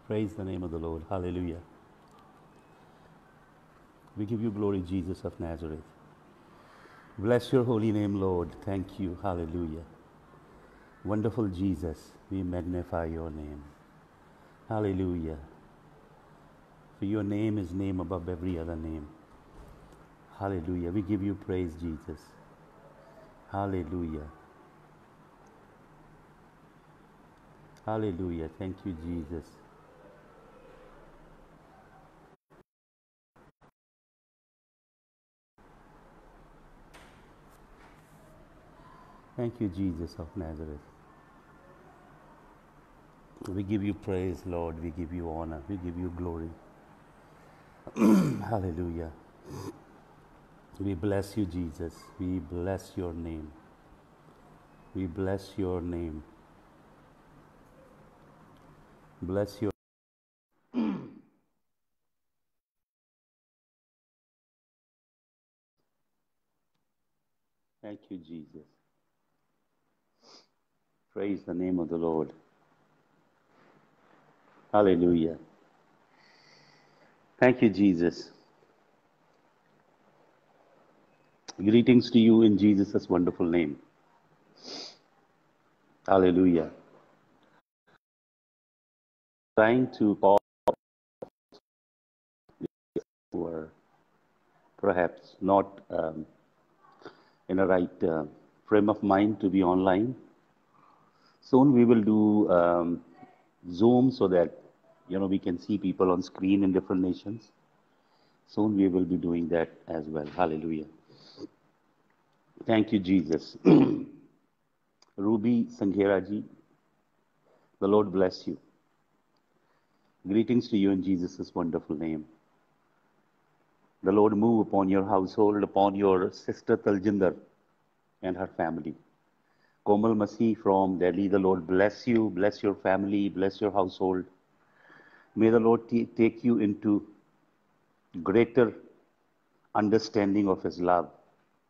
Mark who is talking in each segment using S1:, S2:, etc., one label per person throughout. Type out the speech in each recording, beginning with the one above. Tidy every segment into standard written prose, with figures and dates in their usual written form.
S1: Praise the name of the Lord. Hallelujah. We give you glory, Jesus of Nazareth. Bless your holy name, Lord. Thank you. Hallelujah. Wonderful Jesus, we magnify your name. Hallelujah. For your name is name above every other name. Hallelujah. We give you praise, Jesus. Hallelujah. Hallelujah. Thank you, Jesus. Thank you, Jesus of Nazareth. We give you praise, Lord. We give you honor. We give you glory. Hallelujah. We bless you, Jesus. We bless your name. We bless your name. Bless your. Thank you, Jesus. Praise the name of the Lord. Hallelujah. Thank you, Jesus. Greetings to you in Jesus' wonderful name. Hallelujah. Trying to call who are perhaps not in a right frame of mind to be online. Soon we will do Zoom so that we can see people on screen in different nations. Soon we will be doing that as well. Hallelujah. Thank you, Jesus. Ruby Sanghera ji, the Lord bless you. Greetings to you in Jesus' wonderful name. The Lord move upon your household, upon your sister Taljinder and her family. Komal Masih from Delhi, the Lord bless you, bless your family, bless your household. May the Lord take you into greater understanding of His love,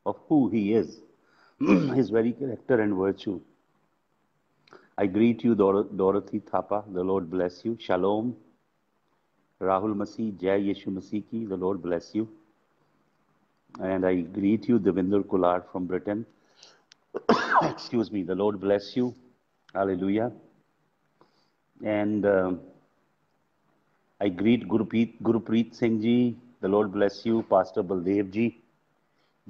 S1: of who He is, His very character and virtue. I greet you, Dorothy Thapa, the Lord bless you. Shalom. Rahul Masih, Jai Yeshu Masih ki, the Lord bless you. And I greet you, Devinder Kular from Britain. Excuse me, the Lord bless you. Hallelujah. And I greet Gurupreet Singh ji, the Lord bless you. Pastor Baldev ji,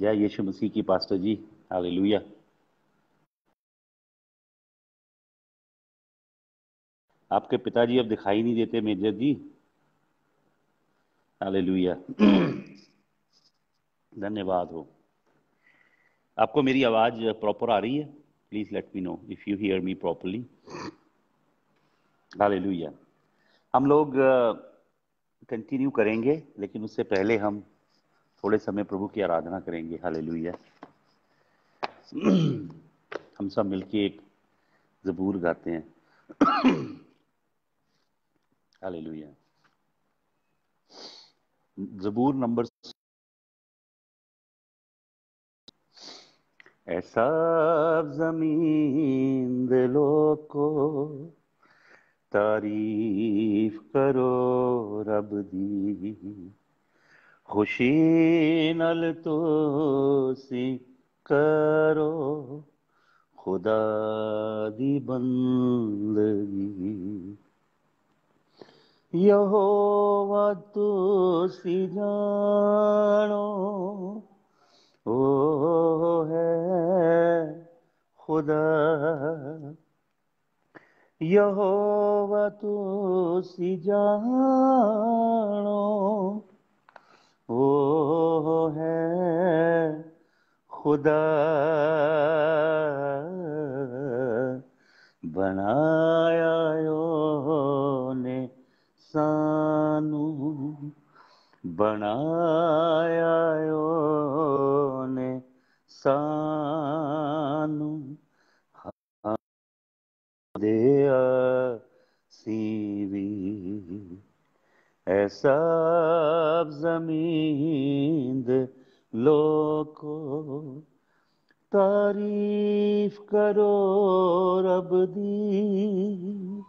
S1: Jai Yeshu Masih ki Pastor ji. Hallelujah. आपके पिताजी अब दिखाई नहीं देते major जी. Hallelujah. धन्यवाद हो. आपको मेरी आवाज प्रॉपर आ रही है? Please let me know if you hear me properly. Hallelujah. हम लोग कंटिन्यू करेंगे, लेकिन उससे पहले हम थोड़े समय प्रभु की आराधना करेंगे. हालेलुया. हम सब मिलके एक ज़बूर गाते हैं. हालेलुया. ज़बूर नंबर. ऐसा ज़मीन दिलों को तारीफ करो रब दी, खुशी नल तो सी करो खुदा दी बंदगी. यहोवा तुसी जानो ओ है खुदा. यहोवा तुसी जानो ओ है खुदा. बनाया ने सानू, बनाया ने सानू, दे सीवी. ऐसा ज़मीन लोको तारीफ करो रब दी,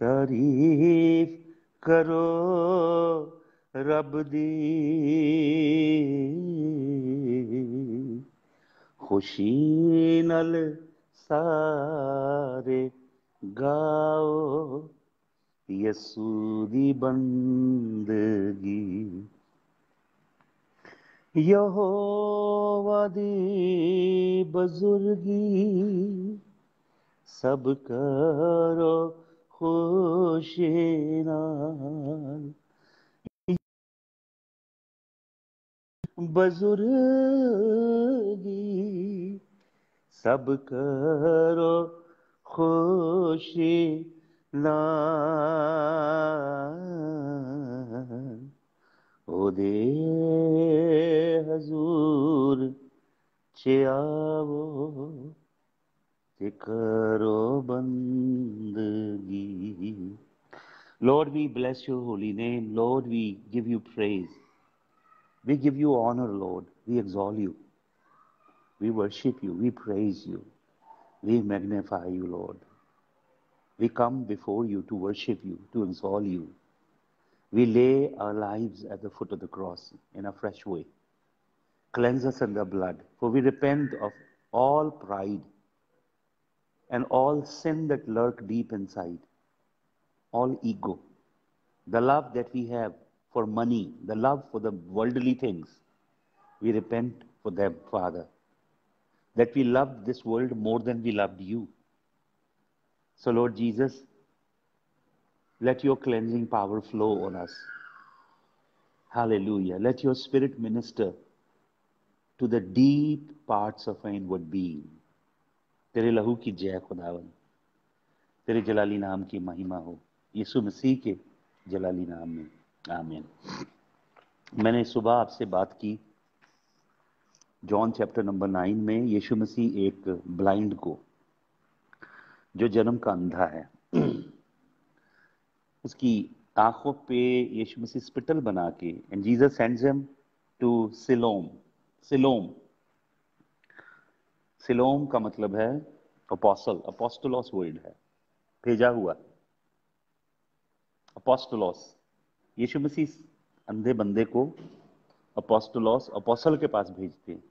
S1: तारीफ करो रब दी, खुशी नल सारे गाओ यसू दी बंदगी, यहोवा दी बजुर्गी, सब करो खुशी नाल, बजुर्गी सब करो खुशी नाल, ओदे हजूर च आवो ते करो बंदगी. Lord, we bless your holy name. Lord, we give you praise. We give you honor, Lord. We exalt you. We worship you. We praise you. We magnify you, Lord. We come before you to worship you, to exalt you. We lay our lives at the foot of the cross in a fresh way. Cleanse us in the blood, for we repent of all pride and all sin that lurk deep inside, all ego, the love that we have for money, the love for the worldly things. We repent for them, Father, that we loved this world more than we loved you. So, Lord Jesus, let your cleansing power flow on us. Hallelujah. Let your spirit minister to the deep parts of our inward being. तेरे लहू की जय खुदावन, तेरे जलाली नाम की महिमा हो, यीशु मसीह के जलाली नाम में, आमीन. मैंने सुबह आपसे बात की जॉन चैप्टर नंबर 9 में. यीशु मसीह एक ब्लाइंड को, जो जन्म का अंधा है, उसकी आंखों पे यीशु मसीह स्पिटल बना के, and Jesus sends him to Siloam. Siloam, Siloam का मतलब है अपोस्टल, अपोस्टोलोस वर्ड है, भेजा हुआ. अपोस्टोलोस, यीशु मसीह अंधे बंदे को अपोस्टोलोस, अपोस्टल के पास भेजते हैं.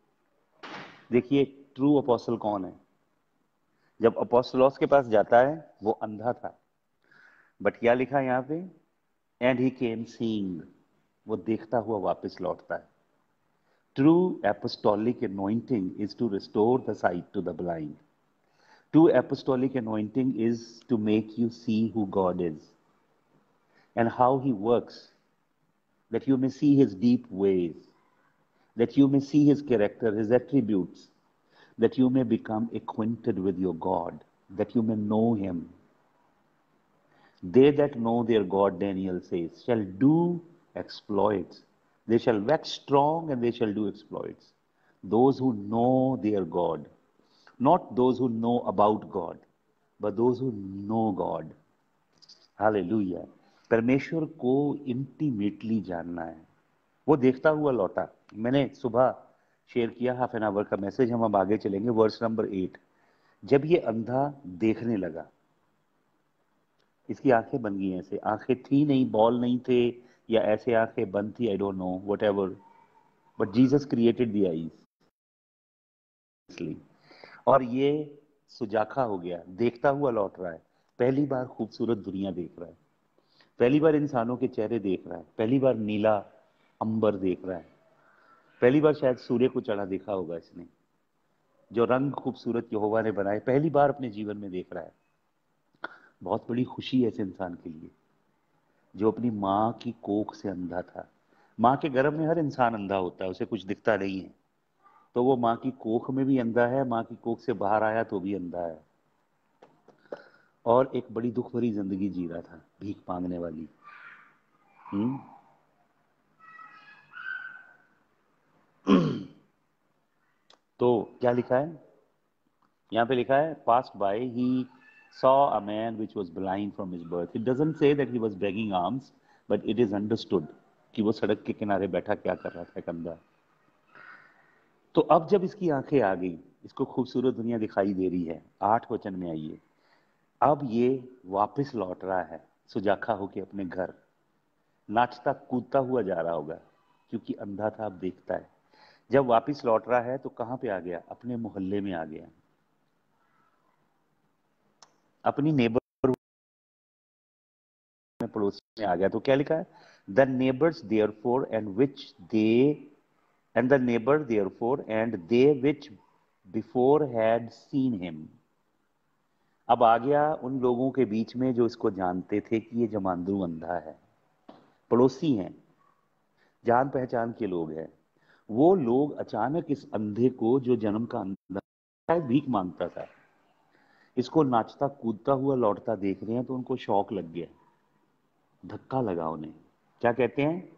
S1: देखिए ट्रू अपोस्टल कौन है. जब अपोस्टोलोस के पास जाता है, वो अंधा था, बट क्या लिखा है यहाँ पे, एंड ही केम सीइंग, वो देखता हुआ वापस लौटता है. True apostolic anointing is to restore the sight to the blind. True apostolic anointing is to make you see who God is and how he works, that you may see his deep ways, that you may see his character, his attributes, that you may become acquainted with your God, that you may know him. They that know their God, Daniel says, shall do exploits. They shall wax strong and they shall do exploits. Those who know their God, not those who know about God, but those who know God. Hallelujah. परमेश्वर को intimately जानना है. वो देखता हुआ लौटा. मैंने सुबह शेयर किया हाफ एन आवर का मैसेज. हम अब आगे चलेंगे वर्स नंबर 8. जब ये अंधा देखने लगा, इसकी आंखें बन गई. ऐसे आंखें थी नहीं, बॉल नहीं थे, या ऐसे आंखें बंद थी, I don't know, what ever, but Jesus created the eyes. और ये सुजाखा हो गया, देखता हुआ लौट रहा है. पहली बार खूबसूरत दुनिया देख रहा है, पहली बार इंसानों के चेहरे देख रहा है, पहली बार नीला अंबर देख रहा है, पहली बार शायद सूर्य को चढ़ा देखा होगा इसने. जो रंग खूबसूरत यहोवा ने बनाए पहली बार अपने जीवन में देख रहा है. बहुत बड़ी खुशी है इस इंसान के लिए जो अपनी माँ की कोख से अंधा था. माँ के गर्भ में हर इंसान अंधा होता है, उसे कुछ दिखता नहीं है. तो वो माँ की कोख में भी अंधा है, माँ की कोख से बाहर आया तो भी अंधा है, और एक बड़ी दुख भरी जिंदगी जी रहा था, भीख मांगने वाली. तो क्या लिखा है यहाँ पे? लिखा है passed by he saw a man which was blind from his birth. It doesn't say that he was begging alms, but it is understood कि वो सड़क के किनारे बैठा क्या कर रहा था, एक अंधा. तो अब जब इसकी आंखें आ गई, इसको खूबसूरत दुनिया दिखाई दे रही है. 8 वचन में आइए. अब ये वापस लौट रहा है सुजाखा होके अपने घर, नाचता कूदता हुआ जा रहा होगा, क्योंकि अंधा था अब देखता है। जब वापस लौट रहा है तो कहां पे आ गया? अपने मोहल्ले में आ गया, अपनी नेबर में, पड़ोस में आ गया। तो क्या लिखा है? The neighbours therefore and which they and the neighbour therefore and they which before had seen him. अब आ गया उन लोगों के बीच में जो इसको जानते थे कि ये जमांद्रू अंधा है, पड़ोसी हैं, जान पहचान के लोग हैं। वो लोग अचानक इस अंधे को, जो जन्म का अंधा शायद भीख मांगता था, इसको नाचता कूदता हुआ लौटता देख रहे हैं, तो उनको शौक लग गया, धक्का लगा उन्हें। क्या कहते हैं?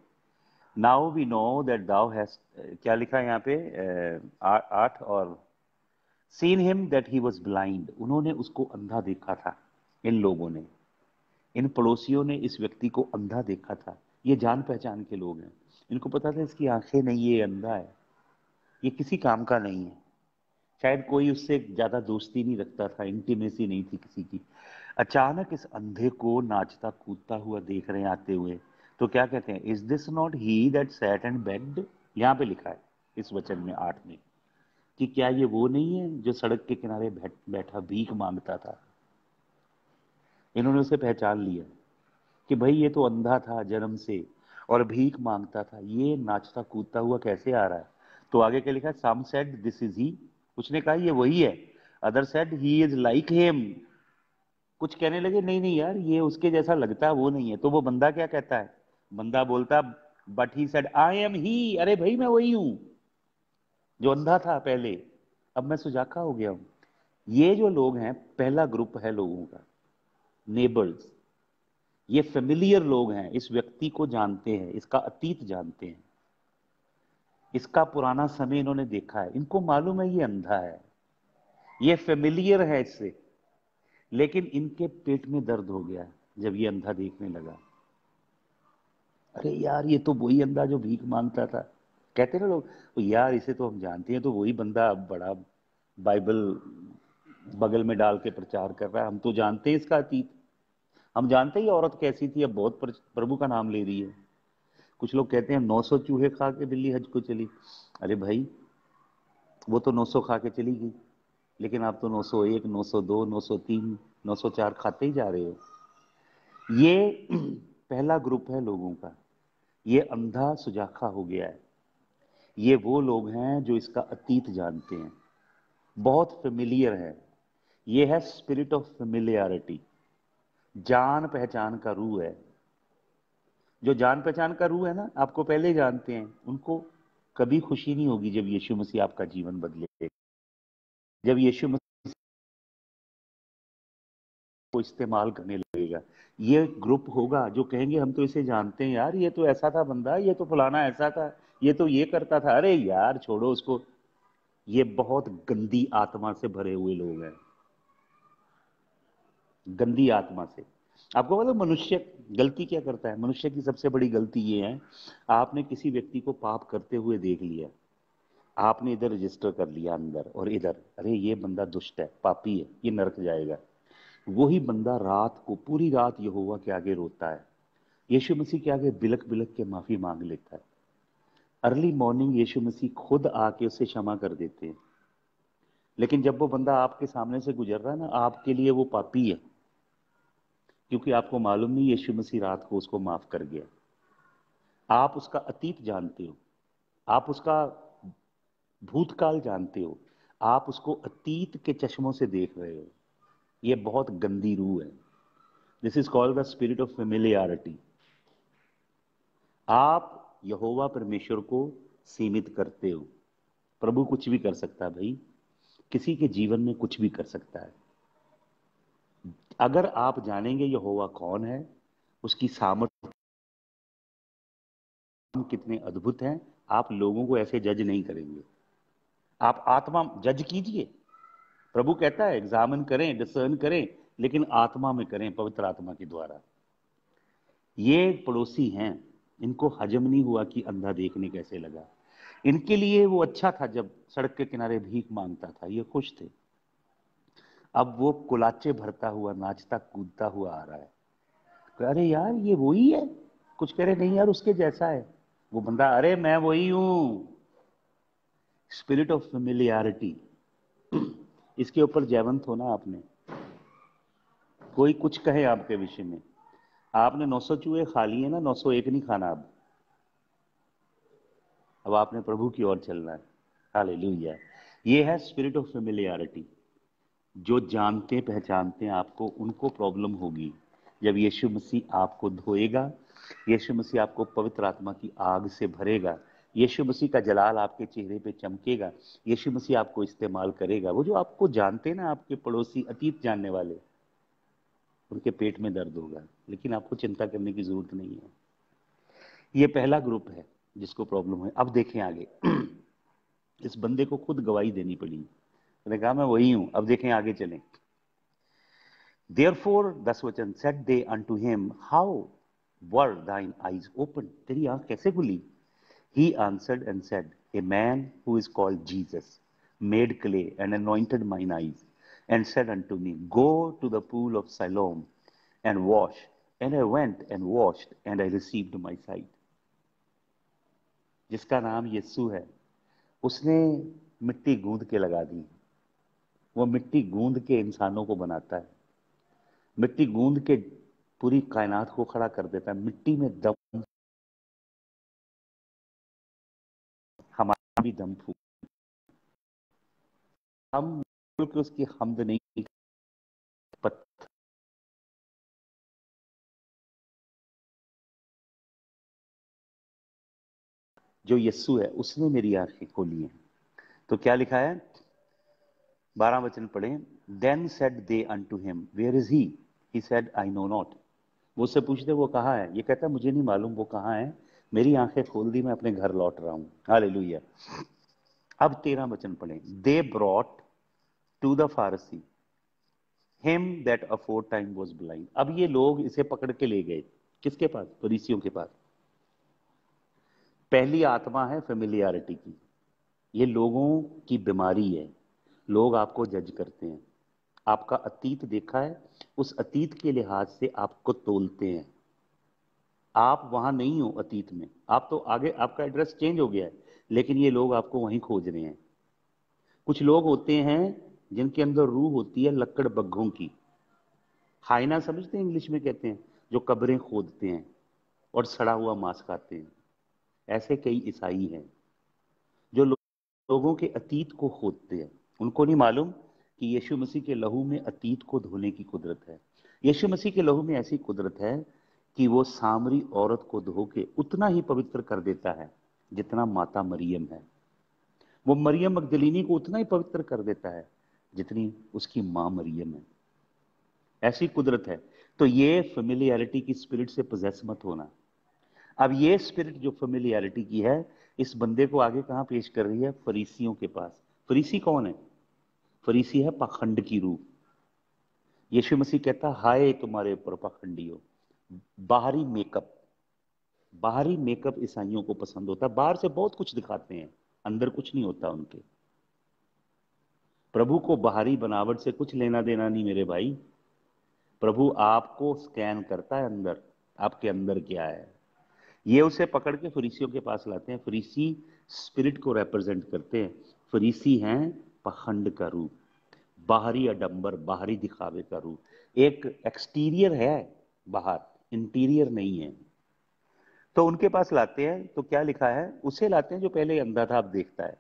S1: Now we know that thou has, क्या लिखा है यहाँ पे? 8 और seen him that he was blind. उन्होंने उसको अंधा देखा था, इन लोगों ने, इन पड़ोसियों ने इस व्यक्ति को अंधा देखा था। ये जान पहचान के लोग हैं, इनको पता था इसकी आंखें नहीं, ये अंधा है, ये किसी काम का नहीं है। शायद कोई उससे ज्यादा दोस्ती नहीं रखता था, इंटीमेसी नहीं थी किसी की। अचानक इस अंधे को नाचता कूदता हुआ देख रहे हैं आते हुए, तो क्या कहते हैं? Is this not he that sat and bagged? यहां पे लिखा है इस वचन में 8 में, कि क्या ये वो नहीं है जो सड़क के किनारे बैठा भीख मांगता था? इन्होंने उसे पहचान लिया कि भाई ये तो अंधा था जन्म से और भीख मांगता था, ये नाचता कूदता हुआ कैसे आ रहा है? तो आगे क्या लिखा है? सम सेड दिस इज ही, उसने कहा ये वही है। Other said he is like him, कुछ कहने लगे नहीं नहीं यार, ये उसके जैसा लगता है, वो नहीं है। तो वो बंदा क्या कहता है? बंदा बोलता, but he said I am he, अरे भाई मैं वही हूं जो अंधा था पहले, अब मैं सुजाखा हो गया हूं। ये जो लोग हैं, पहला ग्रुप है लोगों का, नेबर्स। ये फेमिलियर लोग हैं, इस व्यक्ति को जानते हैं, इसका अतीत जानते हैं, इसका पुराना समय इन्होंने देखा है, इनको मालूम है ये अंधा है, ये फेमिलियर है इससे। लेकिन इनके पेट में दर्द हो गया जब ये अंधा देखने लगा। अरे यार, ये तो वही अंधा जो भीख मांगता था। कहते ना लोग, "ओ यार, इसे तो हम जानते हैं, तो वही बंदा बड़ा बाइबल बगल में डाल के प्रचार कर रहा है, हम तो जानते हैं इसका अतीत, हम जानते हैं ये औरत कैसी थी, अब बहुत प्रभु का नाम ले रही है।" कुछ लोग कहते हैं 900 चूहे खा के बिल्ली हज को चली। अरे भाई, वो तो 900 खा के चली गई, लेकिन आप तो 901, 902, 903, 904 खाते ही जा रहे हो। ये पहला ग्रुप है लोगों का, ये अंधा सुजाखा हो गया है। ये वो लोग हैं जो इसका अतीत जानते हैं, बहुत फेमिलियर है। ये है स्पिरिट ऑफ फेमिलियरिटी, जान पहचान का रूह है। जो जान पहचान का रूह है ना, आपको पहले ही जानते हैं, उनको कभी खुशी नहीं होगी जब यीशु मसीह आपका जीवन बदले, जब यीशु मसीह को इस्तेमाल करने लगेगा। ये ग्रुप होगा जो कहेंगे हम तो इसे जानते हैं यार, ये तो ऐसा था बंदा, ये तो फलाना ऐसा था, ये तो ये करता था, अरे यार छोड़ो उसको। ये बहुत गंदी आत्मा से भरे हुए लोग हैं, गंदी आत्मा से। आपको पता है मनुष्य गलती क्या करता है? मनुष्य की सबसे बड़ी गलती ये है, आपने किसी व्यक्ति को पाप करते हुए देख लिया, आपने इधर रजिस्टर कर लिया अंदर और इधर, अरे ये बंदा दुष्ट है, पापी है, ये नरक जाएगा। वही बंदा रात को पूरी रात यहोवा के आगे रोता है, यीशु मसीह के आगे बिलक बिलक के माफी मांग लेता है। अर्ली मॉर्निंग यीशु मसीह खुद आके उसे क्षमा कर देते हैं। लेकिन जब वो बंदा आपके सामने से गुजर रहा है ना, आपके लिए वो पापी है, क्योंकि आपको मालूम नहीं यीशु मसीह रात को उसको माफ कर गया। आप उसका अतीत जानते हो, आप उसका भूतकाल जानते हो, आप उसको अतीत के चश्मों से देख रहे हो। ये बहुत गंदी रूह है। This is called the spirit of familiarity. आप यहोवा परमेश्वर को सीमित करते हो। प्रभु कुछ भी कर सकता है भाई, किसी के जीवन में कुछ भी कर सकता है। अगर आप जानेंगे यहोवा कौन है, उसकी सामर्थ कितने अद्भुत हैं, आप लोगों को ऐसे जज नहीं करेंगे। आप आत्मा जज कीजिए। प्रभु कहता है एग्जामिन करें, डिसर्न करें, लेकिन आत्मा में करें, पवित्र आत्मा के द्वारा। ये पड़ोसी हैं, इनको हजम नहीं हुआ कि अंधा देखने कैसे लगा। इनके लिए वो अच्छा था, जब सड़क के किनारे भीख मांगता था ये खुश थे। अब वो कुलाचे भरता हुआ, नाचता कूदता हुआ आ रहा है। अरे यार ये वही है। कुछ कह रहे नहीं यार उसके जैसा है। वो बंदा, अरे मैं वही हूं। स्पिरिट ऑफ फेमिलियरिटी, इसके ऊपर जयवंत होना आपने। कोई कुछ कहे आपके विषय में, आपने 900 चूहे खा लिए ना, 901 नहीं खाना अब आपने प्रभु की ओर चलना है। हालेलुया। ये है स्पिरिट ऑफ फेमिलियरिटी। जो जानते पहचानते हैं आपको, उनको प्रॉब्लम होगी जब यीशु मसीह आपको धोएगा, यीशु मसीह आपको पवित्र आत्मा की आग से भरेगा, यीशु मसीह का जलाल आपके चेहरे पे चमकेगा, यीशु मसीह आपको इस्तेमाल करेगा। वो जो आपको जानते हैं ना, आपके पड़ोसी, अतीत जानने वाले, उनके पेट में दर्द होगा, लेकिन आपको चिंता करने की जरूरत नहीं है। ये पहला ग्रुप है जिसको प्रॉब्लम है। अब देखें आगे। इस बंदे को खुद गवाही देनी पड़ी। मैंने कहा मैं वही हूं। अब देखें आगे चलें। Therefore, 10 वचन, said they unto him, how were thine eyes opened? तेरी आंख कैसे खुली? He answered and said, a man who is called Jesus made clay and anointed mine eyes and said unto me, go to the pool of Siloam and wash. And I went and washed and I received my sight. जिसका नाम यीशु है, उसने मिट्टी गूंद के लगा दी। वो मिट्टी गूंद के इंसानों को बनाता है। मिट्टी गूंद के पूरी कायनात को खड़ा कर देता है। मिट्टी में दम, हमारा भी दम फूक। हम बोल के उसकी हमद नहीं, पत्थर जो यस्सु है उसने मेरी आंखें खोली हैं। तो क्या लिखा है? 12 वचन पढ़े। Then said they unto him, where is he said, I know not. वो उससे पूछते वो कहाँ है? ये कहता मुझे नहीं मालूम वो कहाँ है। मेरी आंखें खोल दी, मैं अपने घर लौट रहा हूं। हालेलुया। अब 13 वचन पढ़े। They brought to the Pharisees him that afore time was blind. अब ये लोग इसे पकड़ के ले गए किसके पास? फरीसियों के पास। पहली आत्मा है फेमिलियरिटी की। ये लोगों की बीमारी है। लोग आपको जज करते हैं। आपका अतीत देखा है, उस अतीत के लिहाज से आपको तोलते हैं। आप वहां नहीं हो अतीत में, आप तो आगे, आपका एड्रेस चेंज हो गया है, लेकिन ये लोग आपको वहीं खोज रहे हैं। कुछ लोग होते हैं जिनके अंदर रूह होती है लक्कड़ बग्घों की। हाइना समझते हैं, इंग्लिश में कहते हैं, जो कब्रें खोदते हैं और सड़ा हुआ मांस खाते हैं। ऐसे कई ईसाई हैं जो लोगों के अतीत को खोदते हैं। उनको नहीं मालूम कि यीशु मसीह के लहू में अतीत को धोने की कुदरत है। यीशु मसीह के लहू में ऐसी कुदरत है कि वो सामरी औरत को धो के उतना ही पवित्र कर देता है जितना माता मरियम है। वो मरियम मगदलीनी को उतना ही पवित्र कर देता है जितनी उसकी मां मरियम है। ऐसी कुदरत है। तो ये फेमिलियरिटी की स्पिरिट से पोजेस मत होना। अब ये स्पिरिट जो फेमिलियरिटी की है, इस बंदे को आगे कहां पेश कर रही है? फरीसियों के पास। फरीसी कौन है? फरीसी है पाखंड की रूह। यीशु मसीह कहता हाय तुम्हारे ऊपर पाखंडियों। बाहरी मेकअप, बाहरी मेकअप ईसाइयों को पसंद होता है। बाहर से बहुत कुछ दिखाते हैं, अंदर कुछ नहीं होता उनके। प्रभु को बाहरी बनावट से कुछ लेना देना नहीं मेरे भाई। प्रभु आपको स्कैन करता है अंदर, आपके अंदर क्या है। ये उसे पकड़ के फरीसियों के पास लाते हैं। फरीसी स्पिरिट को रिप्रेजेंट करते हैं। फरीसी हैं पाखंड का रूप, बाहरी आडंबर, बाहरी दिखावे का रूप। एक एक्सटीरियर है बाहर, इंटीरियर नहीं है। तो उनके पास लाते हैं। तो क्या लिखा है? उसे लाते हैं जो पहले अंधा था अब देखता है।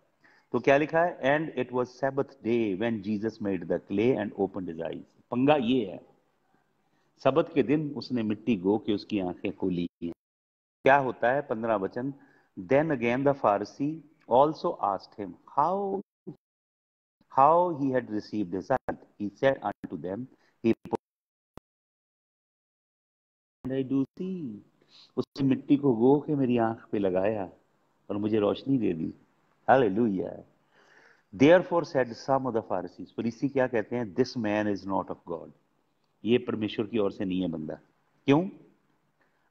S1: तो क्या लिखा है? And it was Sabbath day when Jesus made the clay and opened his eyes. पंगा ये है, सबत के दिन उसने मिट्टी गो के उसकी आंखें खोली। क्या होता है? 15 वचन। Then again the Pharisees also asked him how he had received his sight. He said unto them, he put and I do see. उसने मिट्टी को गो के मेरी आंख पे लगाया और मुझे रोशनी दे दी। Hallelujah. Therefore said some of the Pharisees, फरीसी क्या कहते हैं? This man is not of God. ये परमेश्वर की ओर से नहीं है बंदा। क्यों?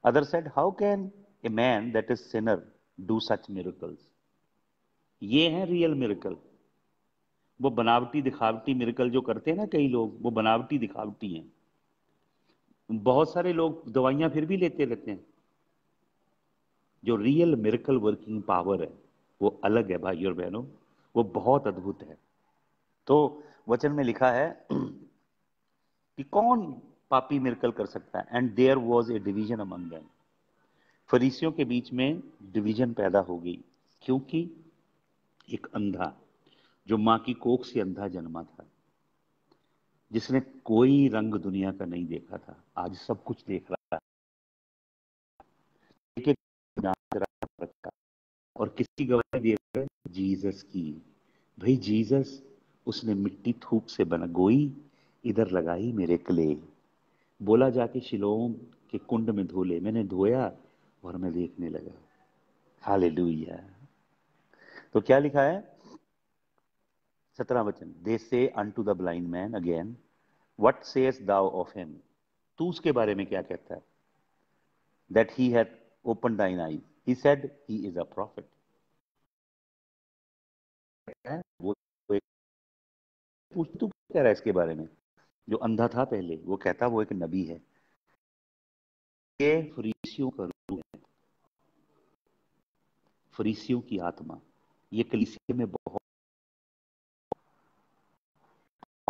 S1: Others said, how can a man that is sinner do such miracles? ये है रियल मिरेकल। वो बनावटी दिखावटी मिरेकल जो करते हैं ना कई लोग, वो बनावटी दिखावटी हैं। बहुत सारे लोग दवाइयां फिर भी लेते रहते हैं। जो रियल मिरेकल वर्किंग पावर है वो अलग है भाई और बहनों, वो बहुत अद्भुत है। तो वचन में लिखा है कि कौन पापी मिरेकल कर सकता है। And there was a division among them. फरीसियों के बीच में डिवीजन पैदा हो गई, क्योंकि एक अंधा जो मां की कोख से अंधा जन्मा था, जिसने कोई रंग दुनिया का नहीं देखा था, आज सब कुछ देख रहा है। जान रहा था। और किसकी गवाही दे रहा है? जीसस की। भाई जीसस, उसने मिट्टी थूक से बना गोई, इधर लगाई मेरे कले, बोला जाके शिलोम के कुंड में धो ले। मैंने धोया और मैं देखने लगा। हालेलुया। तो क्या लिखा है? 17 वचन, they say unto the blind man again, what sayest thou of him? तू उसके बारे में क्या कहता है? That he hath open thine eyes, he said he is a prophet. वो एक पूछ, तू क्या कह रहा है इसके बारे में? जो अंधा था पहले, वो कहता वो एक नबी है। ये फरीसियों का रूह है, फरीसियों की आत्मा। ये कलीसिया में बहुत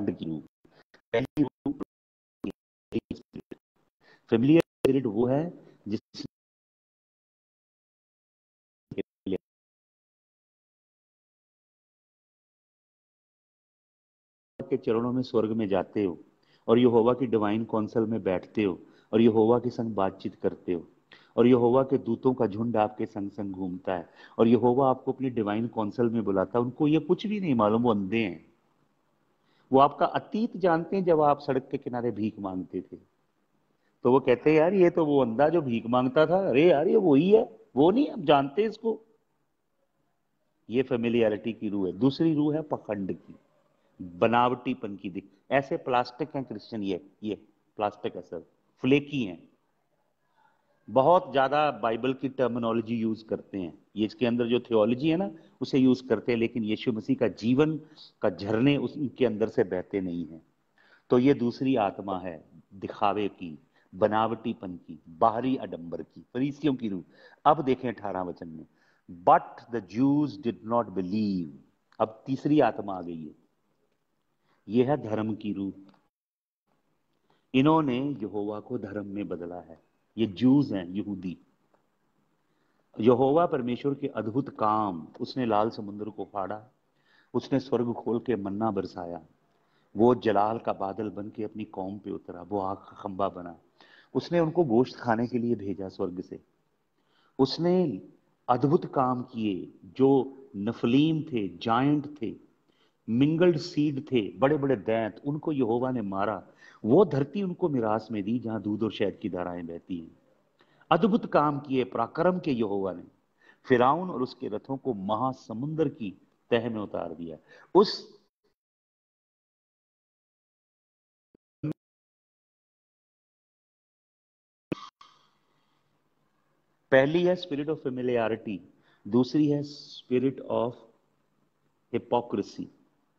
S1: की रूह। पहली रूह फेमिलियर स्पिरिट वो है जिसके चरणों में स्वर्ग में जाते हो और यहोवा की डिवाइन काउंसिल में बैठते हो और यहोवा के संग बातचीत करते हो और यहोवा के दूतों का झुंड आपके संग संग घूमता है और यहोवा आपको अपनी डिवाइन काउंसिल में बुलाता है। उनको ये कुछ भी नहीं मालूम, वो अंधे हैं। वो आपका अतीत जानते हैं, जब आप सड़क के किनारे भीख मांगते थे तो वो कहते हैं यार ये तो वो अंधा जो भीख मांगता था, अरे यार ये वही है। वो नहीं, आप जानते हैं इसको। ये फेमिलियरिटी की रूह है। दूसरी रूह है पखंड की, बनावटीपन की। दिख ऐसे प्लास्टिक हैं क्रिश्चियन, ये प्लास्टिक असर, फ्लेकी हैं, बहुत ज्यादा बाइबल की टर्मिनोलॉजी यूज करते हैं। ये इसके अंदर जो थियोलॉजी है ना उसे यूज करते हैं, लेकिन यीशु मसीह का जीवन का झरने उनके अंदर से बहते नहीं है। तो ये दूसरी आत्मा है, दिखावे की, बनावटीपन की, बाहरी आडंबर की, फरीसियों की रूह। अब देखें 18 वचन में, but the Jews did not believe. अब तीसरी आत्मा आ गई है, यह है धर्म की रूह। इन्होंने यहोवा को धर्म में बदला है। ये जूस हैं, यहूदी। यहोवा परमेश्वर के अद्भुत काम, उसने लाल समुद्र को फाड़ा, उसने स्वर्ग खोल के मन्ना बरसाया, वो जलाल का बादल बन के अपनी कौम पे उतरा, वो आग का खंबा बना, उसने उनको गोश्त खाने के लिए भेजा स्वर्ग से। उसने अद्भुत काम किए। जो नफलीम थे, जायंट थे, मिंगल्ड सीड थे, बड़े बड़े दैंत, उनको यहोवा ने मारा। वो धरती उनको मिरास में दी जहां दूध और शहद की धाराएं बहती हैं। अद्भुत काम किए पराक्रम के यहोवा ने। फिराउन और उसके रथों को महासमुंदर की तह में उतार दिया। उस पहली है स्पिरिट ऑफ फेमिलियरिटी, दूसरी है स्पिरिट ऑफ हिपोक्रेसी,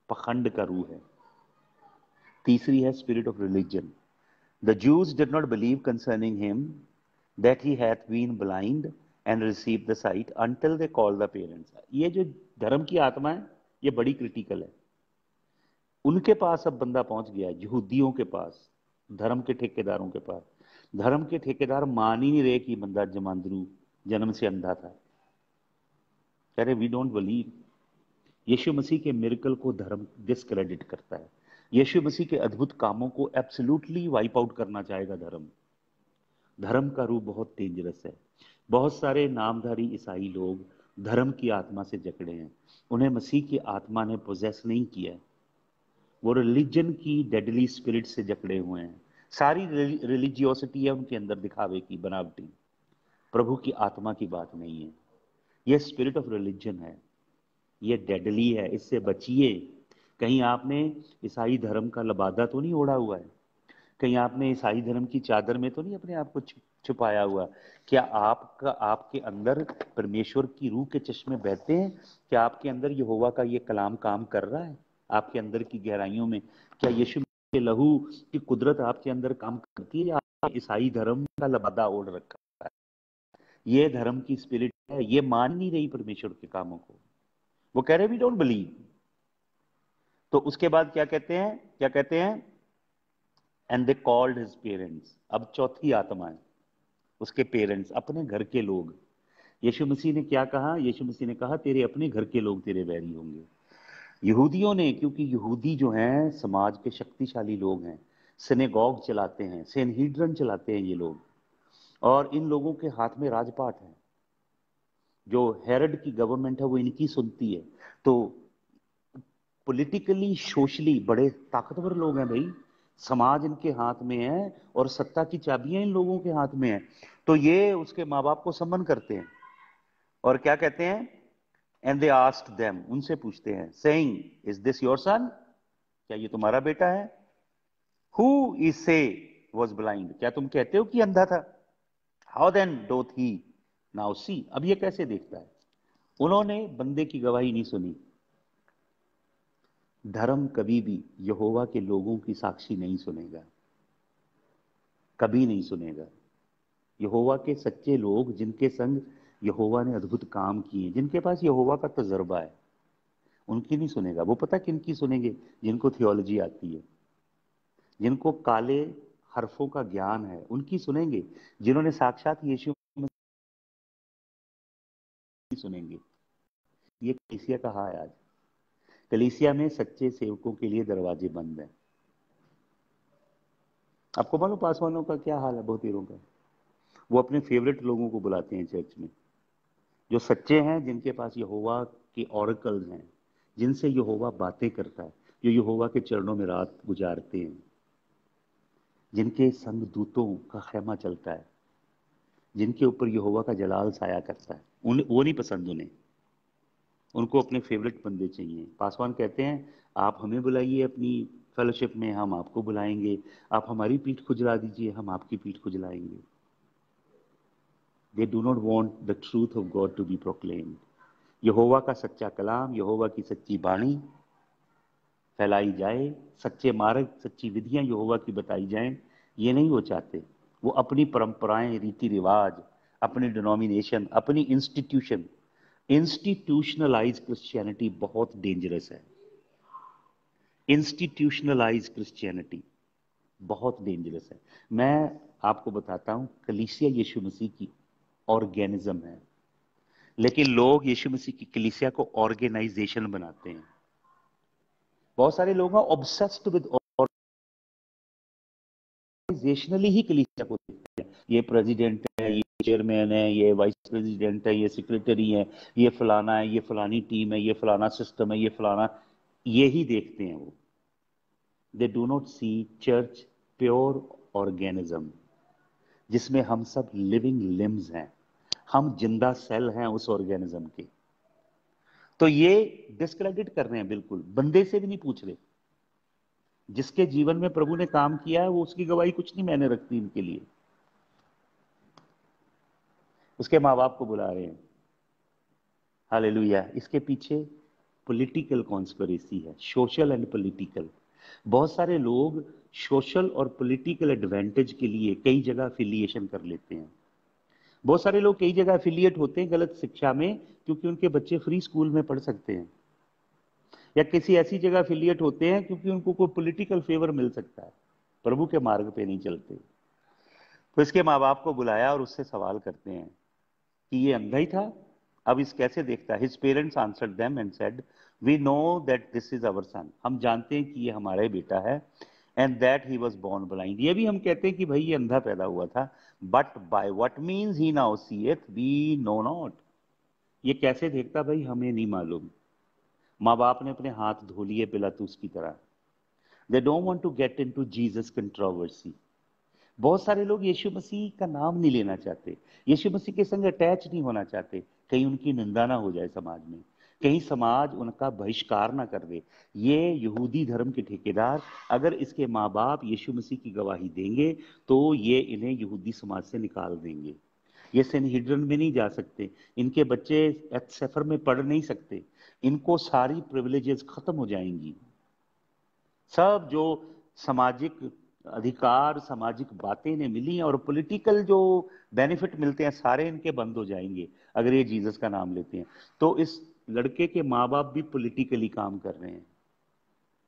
S1: पखंड का रूह है, तीसरी है spirit of religion. The Jews did not believe concerning him that he hath been blind and receive the sight until they call the parents. ये जो धर्म की आत्मा है ये बड़ी क्रिटिकल है। उनके पास अब बंदा पहुंच गया, यहूदियों के पास, धर्म के ठेकेदारों के पास। धर्म के ठेकेदार मान ही नहीं रहे कि बंदा जमांदरू जन्म से अंधा था। कह रहे वी डोंट बिलीव। यीशु मसीह के मिरेकल को धर्म डिस्क्रेडिट करता है। यीशु मसीह के अद्भुत कामों को एब्सोल्युटली वाइप आउट करना चाहेगा धर्म। धर्म का रूप बहुत डेंजरस है। बहुत सारे नामधारी ईसाई लोग धर्म की आत्मा से जकड़े हैं। उन्हें मसीह की आत्मा ने पोजेस नहीं किया है। वो रिलीजन की डेडली स्पिरिट से जकड़े हुए हैं। सारी रिलीजियोसिटी है उनके अंदर, दिखावे की, बनावटी। प्रभु की आत्मा की बात नहीं है। यह स्पिरिट ऑफ रिलीजन है, ये डेडली है, इससे बचिए। कहीं आपने ईसाई धर्म का लबादा तो नहीं ओढ़ा हुआ है? कहीं आपने ईसाई धर्म की चादर में तो नहीं अपने आप को छुपाया हुआ? क्या आपका, आपके अंदर परमेश्वर की रूह के चश्मे बहते हैं? क्या आपके अंदर यहोवा का ये कलाम काम कर रहा है? आपके अंदर की गहराइयों में? क्या यीशु के लहू की कुदरत आपके अंदर काम करती है, या आपने ईसाई धर्म का लबादा ओढ़ रखा है? ये धर्म की स्पिरिट है, ये मान नहीं रही परमेश्वर के कामों को। वो कह रहे वी डोंट बिलीव। तो उसके बाद क्या कहते हैं, क्या कहते हैं? And they called his parents. अब चौथी आत्मा है, उसके पेरेंट्स, अपने घर के लोग। यीशु मसीह ने क्या कहा? यीशु मसीह ने कहा तेरे अपने घर के लोग तेरे बैरी होंगे। यहूदियों ने, क्योंकि यहूदी जो हैं समाज के शक्तिशाली लोग हैं, सिनेगॉग चलाते हैं, सेनहीड्रन चलाते हैं ये लोग, और इन लोगों के हाथ में राजपाट है। जो हेरोड की गवर्नमेंट है वो इनकी सुनती है। तो पॉलिटिकली सोशली बड़े ताकतवर लोग हैं भाई, समाज इनके हाथ में है और सत्ता की चाबियां इन लोगों के हाथ में है। तो ये उसके माँ बाप को सम्मन करते हैं और क्या कहते हैं? एंड दे आस्क्ड देम, उनसे पूछते हैं, saying is this your son? क्या ये तुम्हारा बेटा है? Who is say was blind, क्या तुम कहते हो कि अंधा था? How then doth he now see, अब ये कैसे देखता है? उन्होंने बंदे की गवाही नहीं सुनी। धर्म कभी भी यहोवा के लोगों की साक्षी नहीं सुनेगा, कभी नहीं सुनेगा। यहोवा के सच्चे लोग, जिनके संग यहोवा ने अद्भुत काम किए, जिनके पास यहोवा का तजर्बा है, उनकी नहीं सुनेगा। वो पता किनकी सुनेंगे? जिनको थियोलॉजी आती है, जिनको काले हरफों का ज्ञान है, उनकी सुनेंगे। जिन्होंने साक्षात यीशु मसीह सुनेंगे। ये कलीसिया का हाल है आज। कलीसिया में सच्चे सेवकों के लिए दरवाजे बंद हैं। आपको मालूम पासवानों का क्या हाल है, बहुतेरों का? वो अपने फेवरेट लोगों को बुलाते हैं चर्च में, जो सच्चे हैं, जिनके पास यहोवा के ऑरेकल्स हैं, जिनसे यहोवा बातें करता है, जो यहोवा के चरणों में रात गुजारते हैं, जिनके संग दूतों का खेमा चलता है, जिनके ऊपर यहोवा का जलाल साया करता है, उन वो नहीं पसंद उन्हें। उनको अपने फेवरेट बंदे चाहिए। पासवान कहते हैं आप हमें बुलाइए अपनी फेलोशिप में, हम आपको बुलाएंगे। आप हमारी पीठ खुजला दीजिए, हम आपकी पीठ खुजलाएंगे। They do not want the truth of God to be proclaimed. यहोवा का सच्चा कलाम, यहोवा की सच्ची बाणी फैलाई जाए, सच्चे मार्ग, सच्ची विधियां यहोवा की बताई जाएं, ये नहीं वो चाहते। वो अपनी परंपराएं, रीति रिवाज, अपनी डिनोमिनेशन, अपनी इंस्टीट्यूशन, इंस्टीट्यूशनलाइज क्रिश्चियनिटी बहुत डेंजरस है। इंस्टीट्यूशनलाइज क्रिश्चियनिटी बहुत डेंजरस है। मैं आपको बताता हूं, कलीसिया यीशु मसीह की ऑर्गेनिज्म है, लेकिन लोग यीशु मसीह की कलीसिया को ऑर्गेनाइजेशन बनाते हैं। बहुत सारे लोग हैं ऑब्सेस्ड विद ऑर्गेनाइजेशनली ही कलीसिया को देखते हैं। ये प्रेसिडेंट है, ये चेयरमैन है, ये वाइस प्रेसिडेंट है, ये सेक्रेटरी है, ये फलाना है, ये फलानी टीम है, ये फलाना सिस्टम है, ये फलाना, ये ही देखते हैं वो। They do not see church pure organism, जिसमें हम सब लिविंग लिम्स हैं, हम जिंदा सेल हैं उस ऑर्गेनिज्म के। तो ये डिस्क्रेडिट कर रहे हैं, बिल्कुल बंदे से भी नहीं पूछ रहे। जिसके जीवन में प्रभु ने काम किया है, वो उसकी गवाही कुछ नहीं मैंने रखती इनके लिए। उसके माँ बाप को बुला रहे हैं। हालेलुया। इसके पीछे पॉलिटिकल कॉन्स्पिरेसी है, सोशल एंड पॉलिटिकल। बहुत सारे लोग सोशल और पॉलिटिकल एडवांटेज के लिए कई जगह अफिलिएशन कर लेते हैं। बहुत सारे लोग कई जगह अफिलिएट होते हैं गलत शिक्षा में, क्योंकि उनके बच्चे फ्री स्कूल में पढ़ सकते हैं, या किसी ऐसी जगह अफिलिएट होते हैं क्योंकि उनको कोई पॉलिटिकल फेवर मिल सकता है, प्रभु के मार्ग पे नहीं चलते। तो इसके माँ बाप को बुलाया और उससे सवाल करते हैं कि ये अंधा ही था, अब इस कैसे देखता है? His parents answered them and said, we know that this is our son, हम जानते हैं कि ये हमारा ही बेटा है, and that he was born blind, ये भी हम कहते हैं कि भाई ये अंधा पैदा हुआ था, but by what means he now seeth we know not, ये कैसे देखता भाई हमें नहीं मालूम। माँ बाप ने अपने हाथ धो लिए पिलातूस की तरह। They don't want to get into Jesus controversy. बहुत सारे लोग यीशु मसीह का नाम नहीं लेना चाहते, यीशु मसीह के संग अटैच नहीं होना चाहते, कहीं उनकी निंदा ना हो जाए समाज में, कहीं समाज उनका बहिष्कार ना कर दे। ये यहूदी धर्म के ठेकेदार अगर इसके माँ बाप यीशु मसीह की गवाही देंगे तो ये इन्हें यहूदी समाज से निकाल देंगे। ये सेनहिड्रन में नहीं जा सकते, इनके बच्चे एथ सेफर में पढ़ नहीं सकते, इनको सारी प्रिविलेजेस खत्म हो जाएंगी। सब जो सामाजिक अधिकार, सामाजिक बातें इन्हें मिली हैं और पॉलिटिकल जो बेनिफिट मिलते हैं सारे इनके बंद हो जाएंगे अगर ये जीसस का नाम लेते हैं। तो इस लड़के के माँ बाप भी पॉलिटिकली काम कर रहे हैं।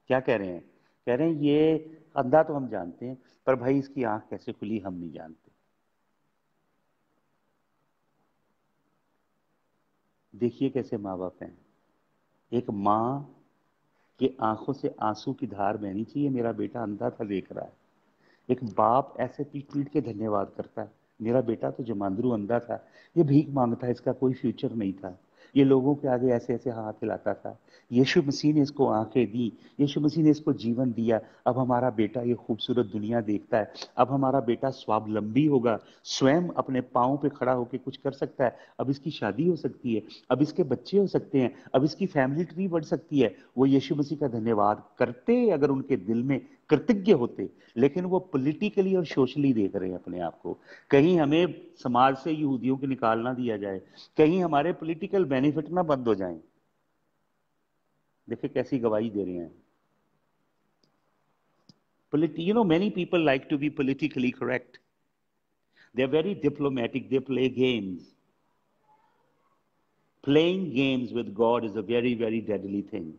S1: क्या कह रहे हैं? कह रहे हैं ये अंधा तो हम जानते हैं, पर भाई इसकी आंख कैसे खुली हम नहीं जानते। देखिए कैसे माँ बाप हैं। एक माँ कि आंखों से आंसू की धार बहनी चाहिए, मेरा बेटा अंधा था देख रहा है। एक बाप ऐसे पीट पीट के धन्यवाद करता है, मेरा बेटा तो जमांदरू अंधा था, ये भीख मांगता है, इसका कोई फ्यूचर नहीं था, ये लोगों के आगे ऐसे ऐसे हाथ हिलाता था, यीशु मसीह ने इसको आंखें दी, यीशु मसीह ने इसको जीवन दिया, अब हमारा बेटा ये खूबसूरत दुनिया देखता है, अब हमारा बेटा स्वावलंबी होगा, स्वयं अपने पाँव पे खड़ा होकर कुछ कर सकता है, अब इसकी शादी हो सकती है, अब इसके बच्चे हो सकते हैं, अब इसकी फैमिली ट्री बढ़ सकती है। वो यीशु मसीह का धन्यवाद करते अगर उनके दिल में कृतज्ञ होते। लेकिन वो पॉलिटिकली और सोशली देख रहे हैं अपने आप को, कहीं हमें समाज से यहूदियों को निकाल ना दिया जाए, कहीं हमारे पॉलिटिकल बेनिफिट ना बंद हो जाएं। देखिए कैसी गवाही दे रहे हैं। Many people like to be politically correct. They're very diplomatic. They play games. Playing games with God is a very, very deadly thing.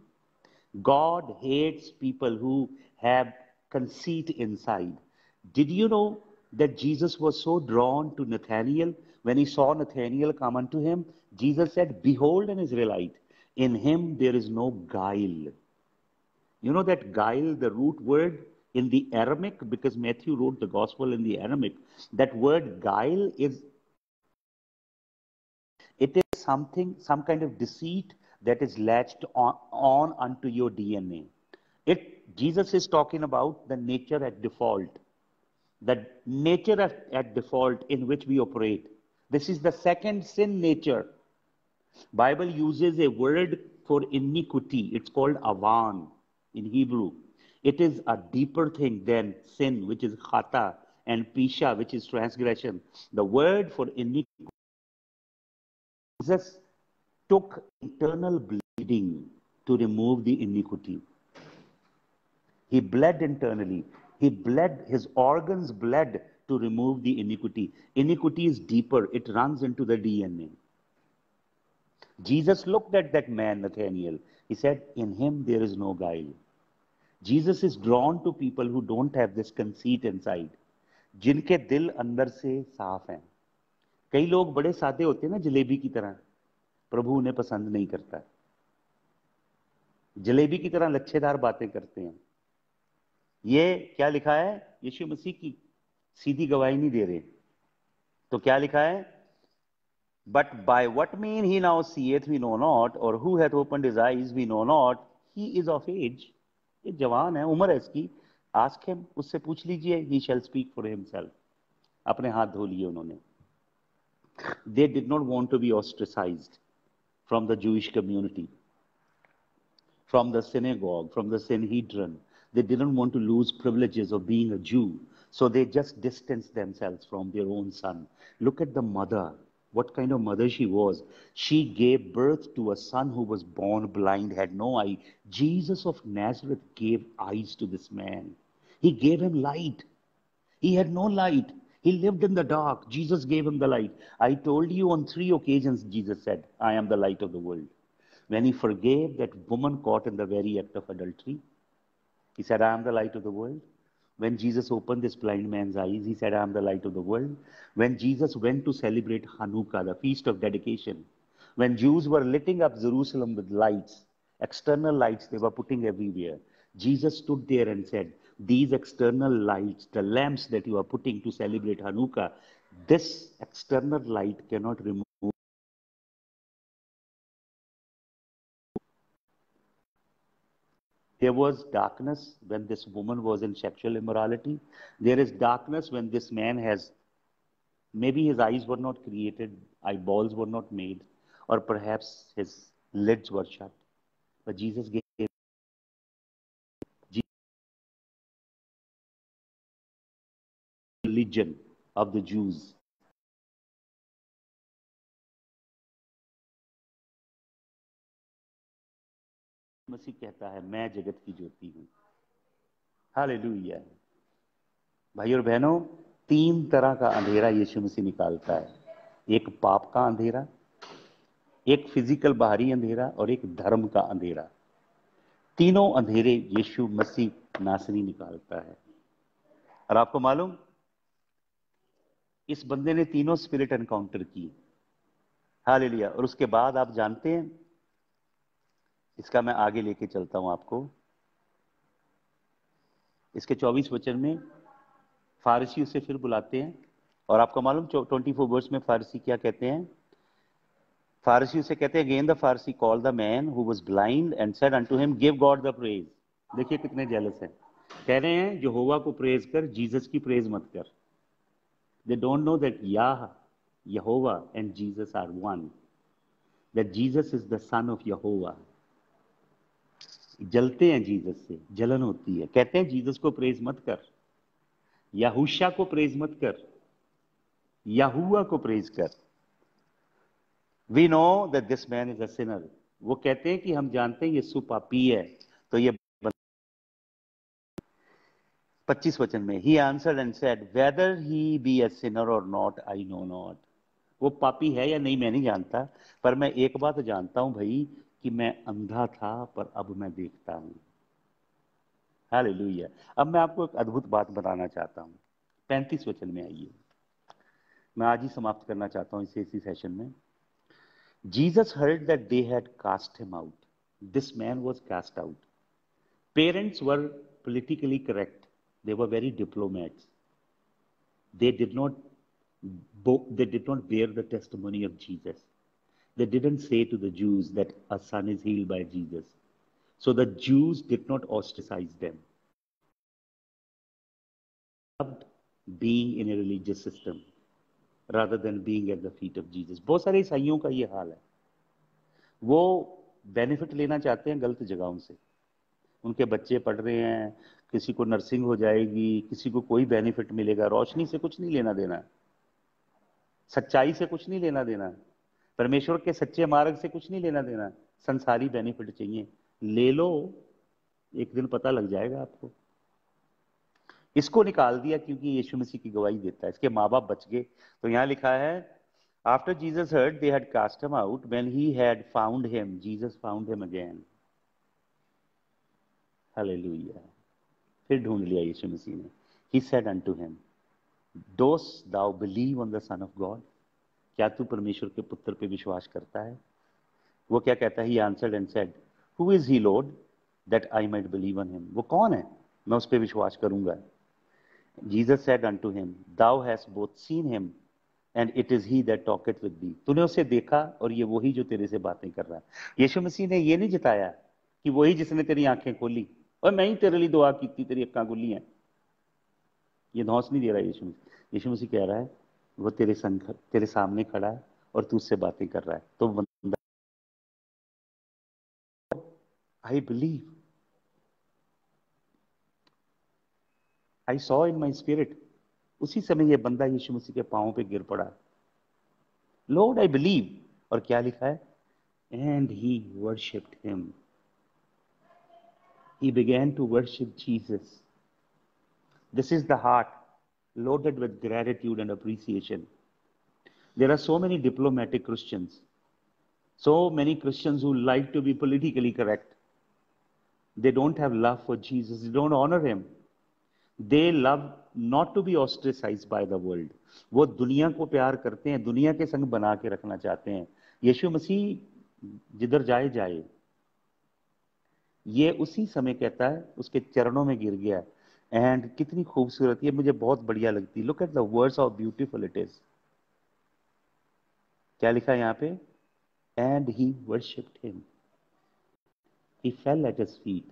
S1: God hates people who have conceit inside. Did you know that Jesus was so drawn to Nathanael? When he saw Nathanael come unto him, Jesus said, "Behold an Israelite. In him there is no guile." You know that guile, the root word in the Aramaic, because Matthew wrote the gospel in the Aramaic, that word guile is, it is something, some kind of deceit that is latched on unto your DNA. Jesus is talking about the nature at default, the nature at default in which we operate. This is the second sin nature. Bible uses a word for iniquity. It's called avan in Hebrew. It is a deeper thing than sin, which is khata, and pisha, which is transgression. The word for iniquity, Jesus took internal bleeding to remove the iniquity. He bled internally. He bled, his organs bled to remove the iniquity. Iniquity is deeper, it runs into the DNA. Jesus looked at that man, Nathaniel. He said, "In him there is no guile." Jesus is drawn to people who don't have this conceit inside, जिनके दिल अंदर से साफ हैं। कई लोग बड़े सादे होते हैं ना, जलेबी की तरह, प्रभु उन्हें पसंद नहीं करता। जलेबी की तरह लच्छेदार बातें करते हैं। ये क्या लिखा है? यीशु मसीह की सीधी गवाही नहीं दे रहे। तो क्या लिखा है? But by what mean he now seeth we know not, or who hath opened his eyes we know not. He is of age. ये जवान है, उम्र है इसकी। Ask him, उससे पूछ लीजिए। He shall speak for himself. अपने हाथ धो लिए उन्होंने। They did not want to be ostracized from the Jewish community, from the synagogue, from the Sanhedrin. They didn't want to lose privileges of being a Jew. So they just distanced themselves from their own son. Look at the mother. What kind of mother she was. She gave birth to a son who was born blind, had no eye. Jesus of Nazareth gave eyes to this man. He gave him light. He had no light. He lived in the dark. Jesus gave him the light. I told you on 3 occasions, Jesus said, "I am the light of the world." When he forgave that woman caught in the very act of adultery, he said, "I am the light of the world." When Jesus opened this blind man's eyes, he said, "I am the light of the world." When Jesus went to celebrate Hanukkah, the feast of dedication, when Jews were lighting up Jerusalem with lights, external lights they were putting everywhere, Jesus stood there and said, "These external lights, the lamps that you are putting to celebrate Hanukkah, this external light cannot remove." There was darkness when this woman was in sexual immorality. There is darkness when this man has, maybe his eyes were not created, eyeballs were not made, or perhaps his lids were shut. But Jesus gave religion of the Jews. मसीह कहता है, मैं जगत की ज्योति हूं। Hallelujah. भाई और बहनों, 3 तरह का अंधेरा यीशु मसीह निकालता है। एक पाप का अंधेरा, एक फिजिकल बाहरी अंधेरा और एक धर्म का अंधेरा। तीनों अंधेरे यीशु मसीह नासरी निकालता है। और आपको मालूम, इस बंदे ने तीनों स्पिरिट एनकाउंटर की। हालेलुया। और उसके बाद आप जानते हैं, इसका मैं आगे लेके चलता हूं आपको। इसके 24 वचन में फारसी उसे फिर बुलाते हैं। और आपको मालूम 24 वर्स में फारसी क्या कहते हैं? फारसी उसे कहते हैं, again the Farsi call the man who was blind and said unto him, give God the praise. देखिए कितने जेलस हैं। कह रहे हैं यहोवा को प्रेज कर, जीसस की प्रेज मत कर। दे डोंट नो दैट यहोवा and Jesus are one, that Jesus is the son of यहोवा। जलते हैं जीसस से, जलन होती है। कहते हैं जीसस को प्रेज मत कर, यहूशा को प्रेज मत कर, यहुआ को प्रेज कर। We know that this man is a sinner. वो कहते हैं कि हम जानते हैं यीशु पापी है। तो ये 25 वचन में, ही answered and said, weather he be a Sinner और नॉट आई नो नॉट। वो पापी है या नहीं मैं नहीं जानता, पर मैं एक बात जानता हूं भाई, कि मैं अंधा था पर अब मैं देखता हूं। हालेलुया। अब मैं आपको एक अद्भुत बात बताना चाहता हूं। 35 वचन में आइए। मैं आज ही समाप्त करना चाहता हूं इसी सेशन में। Jesus heard that they had cast him out. This man was cast out. Parents were politically correct. They were very diplomats. They did not they did not bear the testimony of Jesus. They didn't say to the Jews that a son is healed by Jesus. So the Jews did not ostracize them. Loved being in a religious system rather than being at the feet of Jesus. बहुत सारे ईसाइयों का ये हाल है। वो benefit लेना चाहते हैं गलत जगहों से। उनके बच्चे पढ़ रहे हैं, किसी को नर्सिंग हो जाएगी, किसी को कोई बेनिफिट मिलेगा। रोशनी से कुछ नहीं लेना देना, सच्चाई से कुछ नहीं लेना देना, परमेश्वर के सच्चे मार्ग से कुछ नहीं लेना देना। संसारी बेनिफिट चाहिए, ले लो, एक दिन पता लग जाएगा आपको। इसको निकाल दिया क्योंकि यीशु मसीह की गवाही देता है। इसके माँ बाप बच गए। तो यहां लिखा है, after Jesus heard they had cast him out, when he had found him, Jesus found him again. Hallelujah. फिर ढूंढ लिया यीशु मसीह ने। He said unto him, dost thou believe on the son of God? क्या तू परमेश्वर के पुत्र पे विश्वास करता है? वो क्या कहता है? He answered and said, who is he lord that I might believe on him? वो कौन है, मैं उस पर विश्वास करूंगा। Jesus said unto him, thou has both seen him and it is he that talketh with thee. तूने उसे देखा और ये वही जो तेरे से बातें कर रहा है। यीशु मसीह ने ये नहीं जताया कि वही जिसने तेरी आंखें खोली, और मैं ही तेरे लिए दुआ की थी, तेरी अक्कां खुली हैं। ये धौंस नहीं दे रहा यीशु मसीह। यीशु मसीह कह रहा है वो तेरे संग, तेरे सामने खड़ा है और तू उससे बातें कर रहा है। तो बंदा, I believe, I saw in my spirit. उसी समय ये बंदा यीशु मसीह के पांवों पे गिर पड़ा। Lord I believe. और क्या लिखा है? And he worshipped him. He began to worship Jesus. This is the heart loaded with gratitude and appreciation. There are so many diplomatic Christians, so many Christians who like to be politically correct. They don't have love for Jesus, they don't honor him. They love not to be ostracized by the world. वो दुनिया को प्यार करते हैं, दुनिया के संग बना के रखना चाहते हैं। यीशु मसीह जिधर जाए जाए, ये उसी समय कहता है उसके चरणों में गिर गया। एंड कितनी खूबसूरत, ये मुझे बहुत बढ़िया लगती है। Look at the words, how beautiful it is. क्या लिखा है यहाँ पे? And he worshipped him, he fell at his feet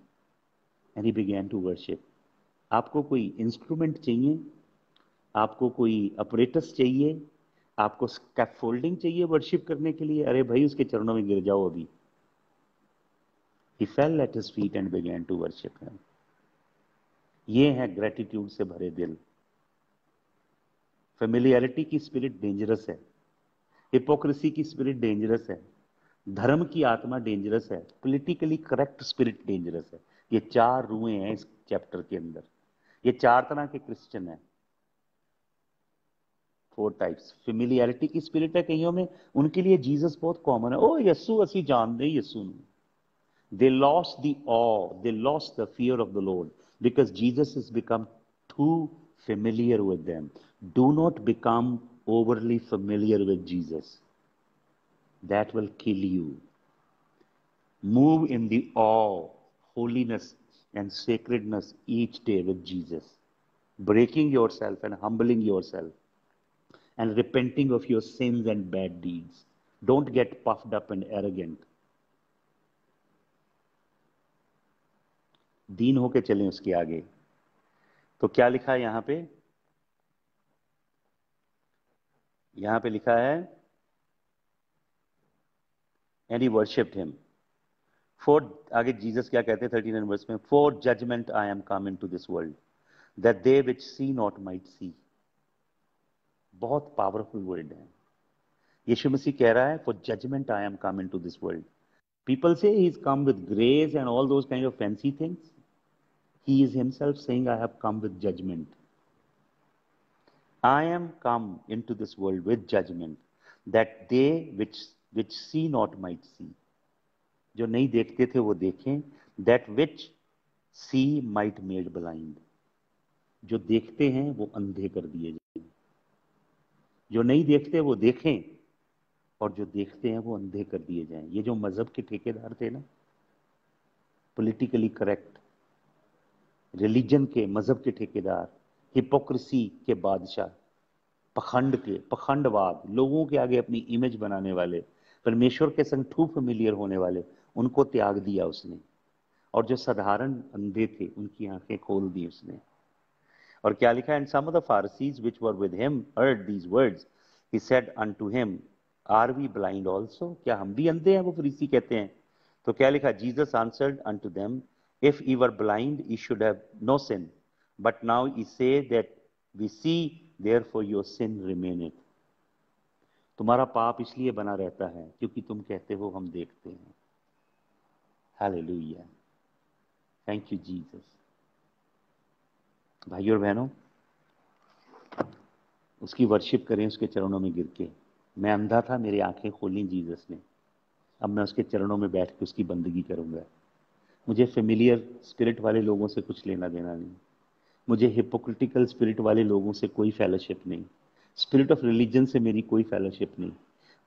S1: and he began to worship. आपको कोई इंस्ट्रूमेंट चाहिए, आपको कोई अपरेटस चाहिए, आपको स्कैफोल्डिंग चाहिए वर्शिप करने के लिए? अरे भाई उसके चरणों में गिर जाओ अभी। He fell at his feet and began to worship him. ये है ग्रेटिट्यूड से भरे दिल। फेमिलियरिटी की स्पिरिट डेंजरस है, हिपोक्रेसी की स्पिरिट डेंजरस है, धर्म की आत्मा डेंजरस है, पॉलिटिकली करेक्ट स्पिरिट डेंजरस है। ये 4 रूहें हैं इस चैप्टर के अंदर। ये 4 तरह के क्रिश्चियन हैं, 4 टाइप्स। फेमिलियरिटी की स्पिरिट है कईयों में, उनके लिए जीसस बहुत कॉमन है। ओ यस्सु असी जानते यस्सु ਨੂੰ। They lost the awe, they lost the fear of the Lord because Jesus has become too familiar with them. Do not become overly familiar with Jesus. That will kill you. Move in the awe, holiness, and sacredness each day with Jesus. Breaking yourself and humbling yourself and repenting of your sins and bad deeds. Don't get puffed up and arrogant. दीन होके चलें उसके आगे। तो क्या लिखा है यहां पे? यहां पे लिखा है and he worshipped him for, आगे जीसस क्या कहते हैं 13 वर्स में, for judgment I am come into this world that they which see not might see. बहुत पावरफुल वर्ड है। यीशु मसीह कह रहा है for judgment I am come into this world. People say he is come with grace and all those kind of fancy things. He is himself saying I have come with judgement. I am come into this world with judgment, that they which see not might see. जो नहीं देखते थे वो देखें, that which see might made blind. जो देखते हैं वो अंधे कर दिए जाएं। जो नहीं देखते वो देखें, और जो देखते हैं वो अंधे कर दिए जाएं। ये जो मजहब के ठेकेदार थे ना, पॉलिटिकली करेक्ट, रिलीजन के, मजहब के ठेकेदार, हिपोक्रेसी के बादशाह, पखंडवाद, लोगों के आगे अपनी इमेज बनाने वाले, परमेश्वर के संग टू फेमिलियर होने वाले, उनको त्याग दिया उसने। और जो साधारण अंधे थे उनकी आंखें खोल दी उसने। और क्या लिखा है? And some of the Pharisees which were with him heard these words, he said unto him, are we blind also? क्या हम भी अंधे हैं? वो फरीसी कहते हैं। तो क्या लिखा? Jesus answered unto them, if you were blind you should have no sin, but now you say that we see, therefore your sin remaineth. तुम्हारा पाप इसलिए बना रहता है क्योंकि तुम कहते हो हम देखते हैं। Hallelujah, thank you Jesus. भाइयों और बहनों, उसकी वर्शिप करें उसके चरणों में गिर के। मैं अंधा था, मेरी आंखें खोली जीसस ने। अब मैं उसके चरणों में बैठ के उसकी बंदगी करूंगा। मुझे फेमिलियर स्पिरिट वाले लोगों से कुछ लेना देना नहीं। मुझे हिपोक्रिटिकल स्पिरिट वाले लोगों से कोई फेलोशिप नहीं। स्पिरिट ऑफ रिलीजन से मेरी कोई फेलोशिप नहीं।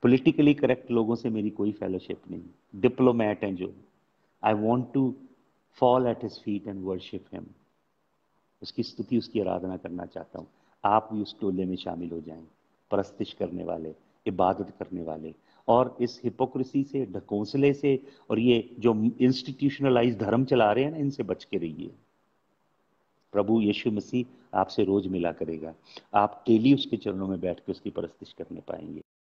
S1: पॉलिटिकली करेक्ट लोगों से मेरी कोई फेलोशिप नहीं। डिप्लोमैट हैं जो, I want to fall at his feet and worship him. उसकी स्तुति, उसकी आराधना करना चाहता हूँ। आप भी उस टोले में शामिल हो जाएं, परस्तिश करने वाले, इबादत करने वाले। और इस हिपोक्रेसी से, ढकोसले से, और ये जो इंस्टीट्यूशनलाइज धर्म चला रहे हैं ना, इनसे बच के रहिए। प्रभु यीशु मसीह आपसे रोज मिला करेगा। आप डेली उसके चरणों में बैठ के उसकी परस्तिश करने पाएंगे।